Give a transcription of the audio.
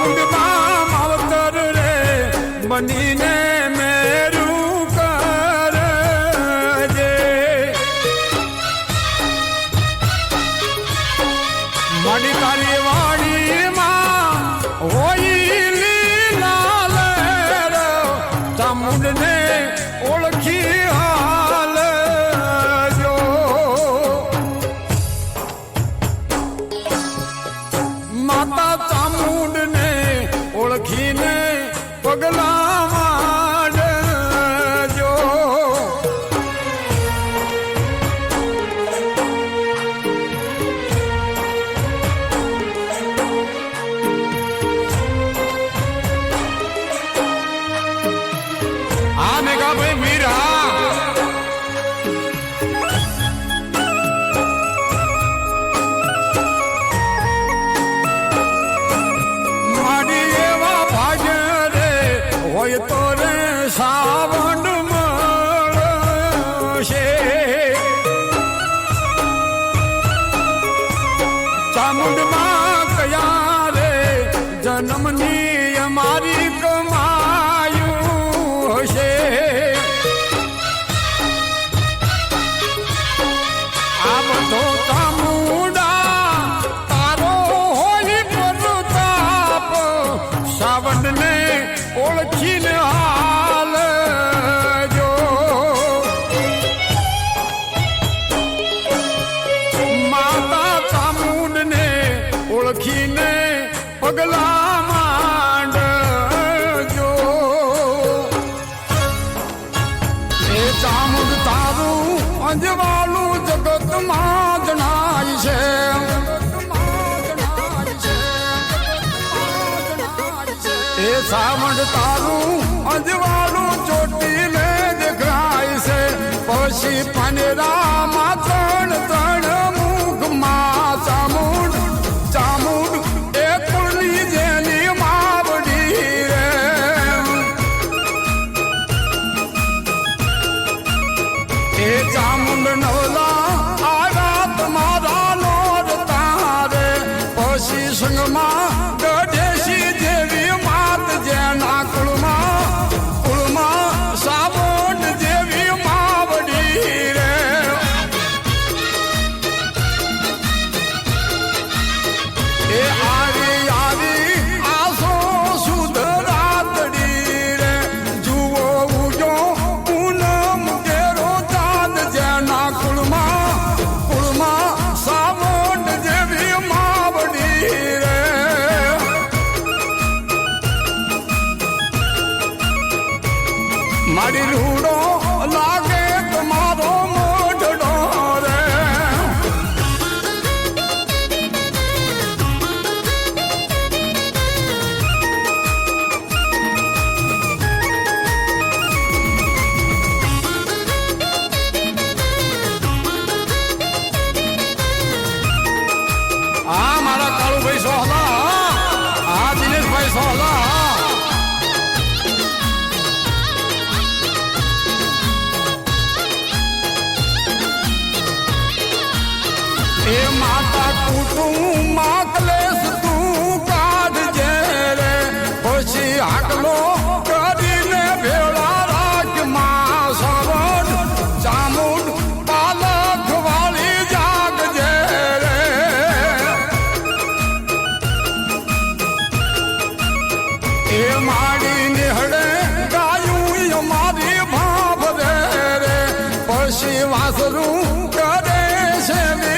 ચામુંડમાં માવતર રે બનીને મેરું કરજે મારી તારી વાડીમાં હોય લીલા લેર ચામુંડને ઓળખી હાલ જો માતા ચામુંડને ઓળખીને પગલા માંડજો આ મેઘા ભાઈ મીરા હોય તો રે સાવણ મળશે ચામુંડમાં કયા રે જન્મની અમારી કમાયું હશે આ બધો ચામુંડા તારો હોય પ્રતાપ સાવણને ઓળખીને હાલ જો માતા ચામુંડને ઓળખીને પગલા માંડજો એ ચામુંડ તારું અંજવાળું જગતમાં જણાય છે એ સાવણ તારું અજવાળું ચોટીને દેખાય છે પછી પનેરામાં ત્રણ મુખમાં ચામુંડ ચામુંડ એ કુળની જેની માવડી રે એ ચામુંડ નવલા આવ્યા તમારા લોર તારે પછી સંગમાં ગઢેશી જેવી જેના કુળમાં સાવણ જેવી માવડી રે એ આવી આસો સુધ રાતડી રે જુઓ ઉજો પૂનમ કેરો ચાંદ જેના કુળમાં સાવણ જેવી માવડી રે મારી રૂડો લાગે તમારો મોઢડો રે આ મારા કાળુભાઈ સોહલા આ દિનેશભાઈ સોહલા એ માતા કુટુંબમાં ક્લેશ તું કાઢજે રે પછી આટલો કરીને ભેળા રાખ માં સાવણ ચામુંડ પાલખ વાળી જાગજે રે એ માડી નિહળે ગાયું અમારી ભાભ રે પછી વાસરું કરે છે